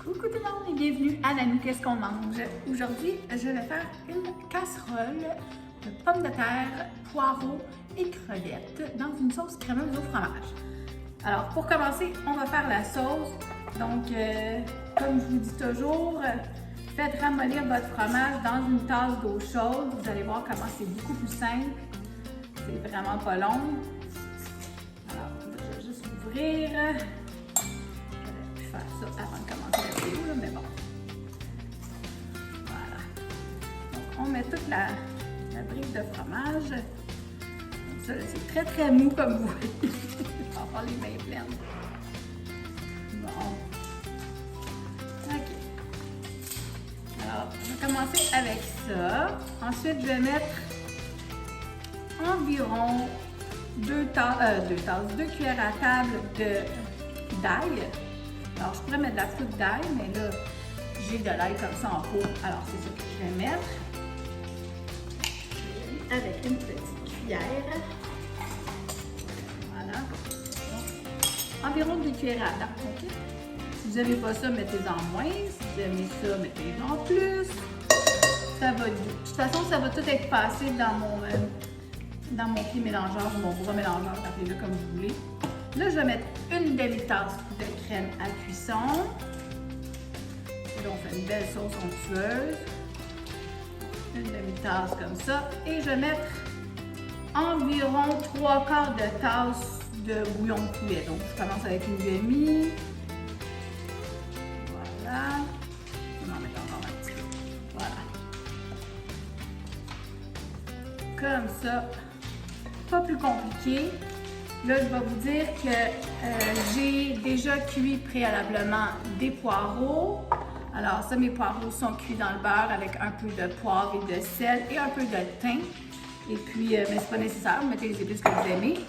Coucou tout le monde et bienvenue à Nanou Qu'est-ce qu'on mange? Aujourd'hui, je vais faire une casserole de pommes de terre, poireaux et crevettes dans une sauce crémeuse au fromage. Alors pour commencer, on va faire la sauce. Donc, comme je vous dis toujours, faites ramollir votre fromage dans une tasse d'eau chaude. Vous allez voir comment c'est beaucoup plus simple. C'est vraiment pas long. Alors, je vais juste ouvrir. J'aurais pu faire ça avant de commencer la vidéo, mais bon. Voilà. Donc, on met toute la brique de fromage. Comme ça, c'est très très mou comme vous voyez. On va avoir les mains pleines. Bon. OK. Alors, je vais commencer avec ça. Ensuite, je vais mettre environ 2 cuillères à table d'ail. Alors, je pourrais mettre de la poudre d'ail, mais là, j'ai de l'ail comme ça en pot. Alors, c'est ça que je vais mettre. Je vais aller avec une petite cuillère. Voilà. Donc, environ 2 cuillères à table. OK? Si vous n'aimez pas ça, mettez-en moins. Si vous aimez ça, mettez-en plus. Ça va être doux. De toute façon, ça va tout être passé dans mon pied mélangeur ou mon bras mélangeur, appelez-le comme vous voulez. Là, je vais mettre une demi-tasse de crème à cuisson. Et là, on fait une belle sauce onctueuse. Une demi-tasse comme ça. Et je vais mettre environ 3/4 de tasse de bouillon de poulet. Donc, je commence avec une demi. Voilà. On en met encore un petit peu. Voilà. Comme ça. Pas plus compliqué. Là, je vais vous dire que j'ai déjà cuit préalablement des poireaux. Alors ça, mes poireaux sont cuits dans le beurre avec un peu de poivre et de sel et un peu de thym. Et puis, mais c'est pas nécessaire, vous mettez les épices que vous aimez.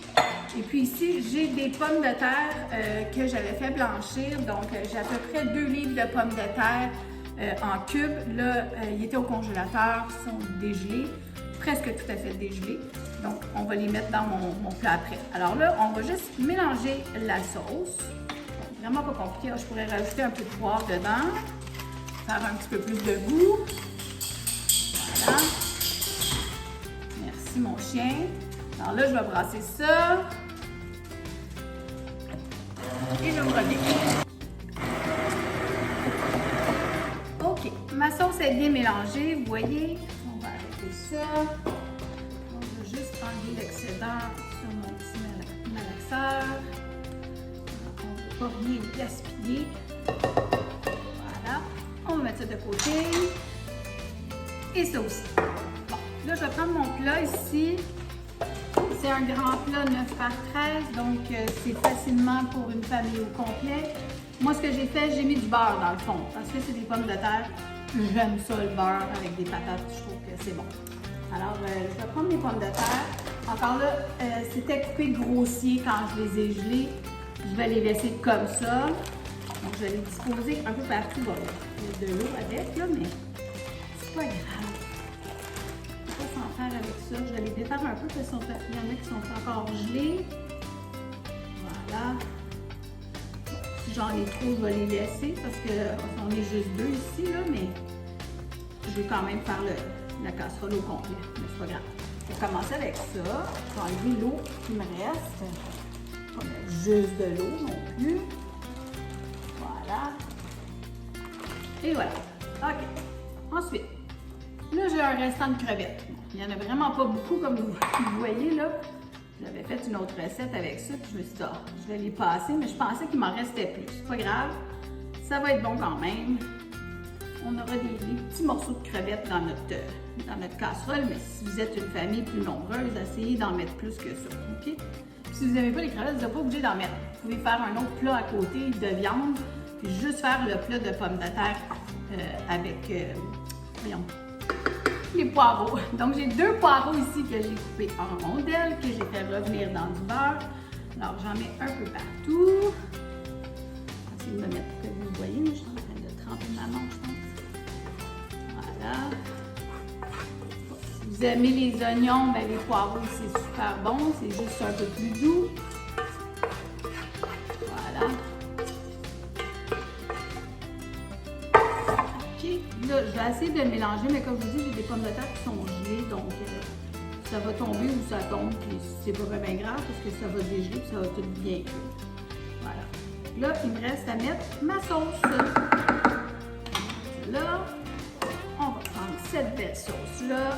Et puis ici, j'ai des pommes de terre que j'avais fait blanchir. Donc, j'ai à peu près 2 livres de pommes de terre en cubes. Là, ils étaient au congélateur, ils sont dégelés. Presque tout à fait dégelés. Donc, on va les mettre dans mon plat après. Alors là, on va juste mélanger la sauce. Vraiment pas compliqué. Je pourrais rajouter un peu de poivre dedans. Faire un petit peu plus de goût. Voilà. Merci, mon chien. Alors là, je vais brasser ça. Et je vous reviens. OK. Ma sauce est bien mélangée. Vous voyez, on va arrêter ça. Je vais juste enlever l'excédent sur mon petit malaxeur. On ne peut pas rien gaspiller. Voilà. On va mettre ça de côté. Et ça aussi. Bon, là, je vais prendre mon plat ici. C'est un grand plat 9 par 13, donc c'est facilement pour une famille au complet. Moi, ce que j'ai fait, j'ai mis du beurre dans le fond, parce que c'est des pommes de terre. J'aime ça, le beurre avec des patates, je trouve que c'est bon. Alors, je vais prendre mes pommes de terre. Encore là, c'était coupé grossier quand je les ai gelées. Je vais les laisser comme ça. Donc, je vais les disposer un peu partout. Bon, il y a de l'eau avec, là, mais c'est pas grave. Je ne vais pas s'en faire avec ça. Je vais les défaire un peu parce qu'il y en a qui sont encore gelés. Voilà. Si j'en ai trop, je vais les laisser parce qu'on est juste 2 ici, là, mais je vais quand même faire la casserole au complet, mais c'est pas grave. On va commencer avec ça. Je vais enlever l'eau qui me reste. Pas mettre juste de l'eau non plus. Voilà. Et voilà. OK. Ensuite, là, j'ai un restant de crevettes. Il n'y en a vraiment pas beaucoup, comme vous voyez là. J'avais fait une autre recette avec ça, puis je me suis dit, je vais les passer, mais je pensais qu'il m'en restait plus. C'est pas grave. Ça va être bon quand même. On aura des petits morceaux de crevettes dans notre casserole, mais si vous êtes une famille plus nombreuse, essayez d'en mettre plus que ça, OK? Puis si vous n'aimez pas les crevettes, vous n'êtes pas obligé d'en mettre. Vous pouvez faire un autre plat à côté de viande, puis juste faire le plat de pommes de terre avec, voyons, les poireaux. Donc, j'ai 2 poireaux ici que j'ai coupés en rondelles, que j'ai fait revenir dans du beurre. Alors, j'en mets un peu partout. Je vais essayer de me mettre pour que vous voyez, mais je suis en train de tremper ma main, je pense. Voilà. Si vous aimez les oignons, ben les poireaux, c'est super bon. C'est juste un peu plus doux. Voilà. Là, je vais essayer de le mélanger, mais comme je vous dis, j'ai des pommes de terre qui sont gelées, donc ça va tomber ou ça tombe, puis c'est pas vraiment grave parce que ça va dégeler, puis ça va tout bien cuire. Voilà. Là, il me reste à mettre ma sauce. Là, on va prendre cette belle sauce-là.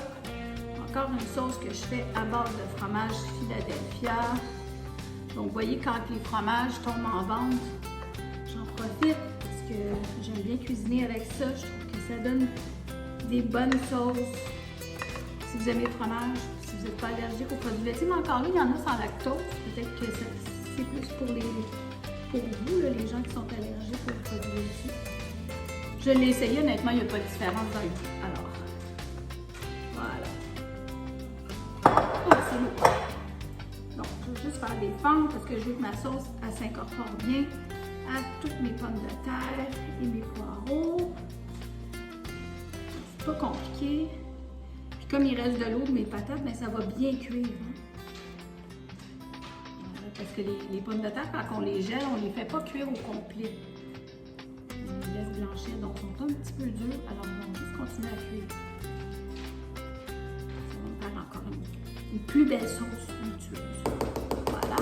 Encore une sauce que je fais à base de fromage Philadelphia. Donc, vous voyez, quand les fromages tombent en vente, j'en profite parce que j'aime bien cuisiner avec ça. Je trouve que ça donne des bonnes sauces. Si vous aimez le fromage, si vous n'êtes pas allergique aux produits laitiers, mais encore là, il y en a sans lactose. Peut-être que c'est plus pour vous, là, les gens qui sont allergiques aux produits laitiers. Je l'ai essayé, honnêtement, il n'y a pas de différence dans le goût. Alors, voilà. Oh, c'est lourd. Donc, je vais juste faire des fentes parce que je veux que ma sauce s'incorpore bien à toutes mes pommes de terre et mes poireaux. C'est pas compliqué. Puis comme il reste de l'eau de mes patates, bien, ça va bien cuire. Hein? Voilà, parce que les pommes de terre, quand on les gèle, on ne les fait pas cuire au complet. On les laisse blanchir, donc ils sont un petit peu durs. Alors, on va juste continuer à cuire. Ça va me faire encore une plus belle sauce onctueuse. Voilà.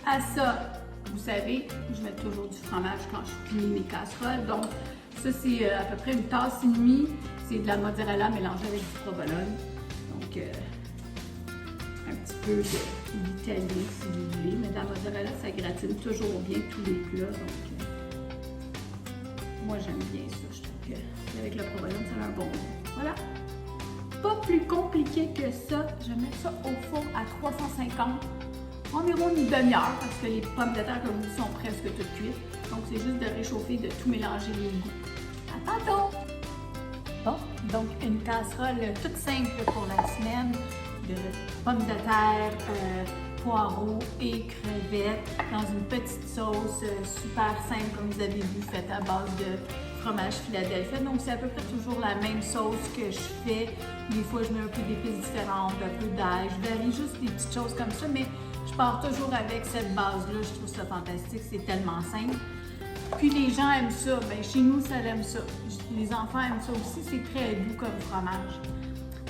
À ça, vous savez, je mets toujours du fromage quand je plie mes casseroles. Donc, ça, c'est à peu près une tasse et demie. C'est de la mozzarella mélangée avec du provolone. Donc, un petit peu d'italien si vous voulez. Mais de la mozzarella, ça gratine toujours bien tous les plats. Donc, moi, j'aime bien ça. Je trouve qu'avec le provolone, ça a un bon goût. Voilà. Pas plus compliqué que ça. Je vais mettre ça au four à 350, environ une demi-heure, parce que les pommes de terre, comme vous dites, sont presque toutes cuites. Donc, c'est juste de réchauffer, de tout mélanger les goûts. À tantôt! Bon, donc une casserole toute simple pour la semaine de pommes de terre, poireaux et crevettes dans une petite sauce super simple, comme vous avez vu, faite à base de fromage Philadelphia. Donc, c'est à peu près toujours la même sauce que je fais. Des fois, je mets un peu d'épices différentes, un peu d'ail. Je varie juste des petites choses comme ça, mais je pars toujours avec cette base-là. Je trouve ça fantastique. C'est tellement simple. Puis, les gens aiment ça. Bien, chez nous, ça aime ça. Les enfants aiment ça aussi. C'est très doux comme fromage.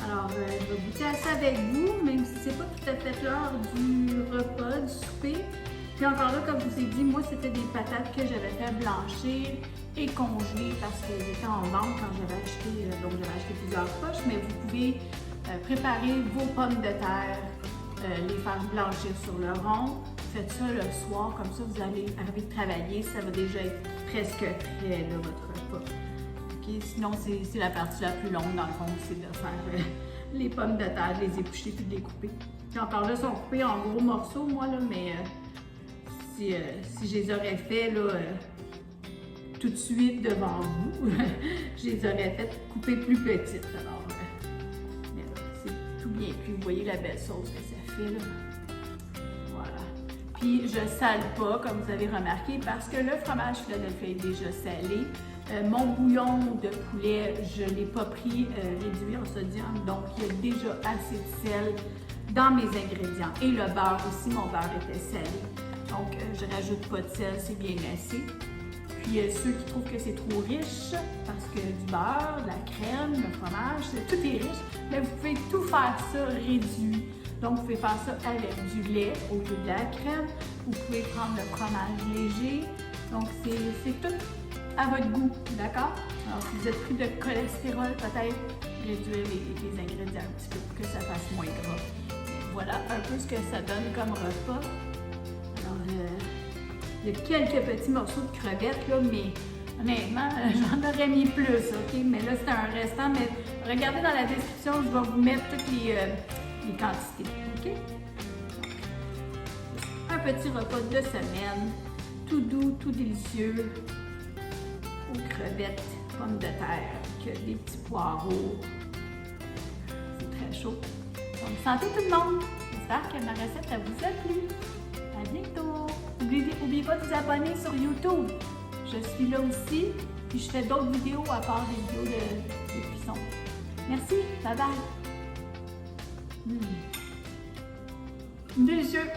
Alors, je vais goûter à ça avec vous, même si c'est pas tout à fait l'heure du repas, du souper. Puis encore là, comme je vous ai dit, moi, c'était des patates que j'avais fait blanchir et congeler parce qu'elles étaient en vente quand j'avais acheté, donc j'avais acheté plusieurs poches, mais vous pouvez préparer vos pommes de terre, les faire blanchir sur le rond. Faites ça le soir, comme ça vous allez arriver de travailler, ça va déjà être presque prêt, là, votre repas. Okay? Sinon, c'est la partie la plus longue dans le fond, c'est de faire les pommes de terre, de les éplucher puis de les couper. Puis encore là, sont coupés en gros morceaux, moi, là, mais si je les aurais fait là, tout de suite devant vous, je les aurais fait couper plus petites. Alors, mais là, c'est tout bien cuit. Vous voyez la belle sauce que ça fait, là. Voilà. Puis, je sale pas, comme vous avez remarqué, parce que le fromage Philadelphia est déjà salé. Mon bouillon de poulet, je ne l'ai pas pris réduit en sodium, donc il y a déjà assez de sel dans mes ingrédients. Et le beurre aussi, mon beurre était salé. Donc, je rajoute pas de sel, c'est bien assez. Puis, ceux qui trouvent que c'est trop riche, parce que du beurre, de la crème, le fromage, tout est riche, mais vous pouvez tout faire ça réduit. Donc, vous pouvez faire ça avec du lait au lieu de la crème. Vous pouvez prendre le fromage léger. Donc, c'est tout à votre goût, d'accord? Alors, si vous êtes pris de cholestérol, peut-être réduire les ingrédients un petit peu pour que ça fasse moins gras. Voilà un peu ce que ça donne comme repas. Il y a quelques petits morceaux de crevettes, là, mais honnêtement, j'en aurais mis plus, OK? Mais là, c'est un restant. Mais regardez dans la description, je vais vous mettre toutes les quantités, OK? Un petit repas de semaine, tout doux, tout délicieux, aux crevettes, pommes de terre, avec des petits poireaux. C'est très chaud. Donc, santé tout le monde! J'espère que ma recette vous a plu. À bientôt! N'oubliez pas de vous abonner sur YouTube. Je suis là aussi, puis je fais d'autres vidéos à part des vidéos de cuisson. Merci, bye bye! Délicieux!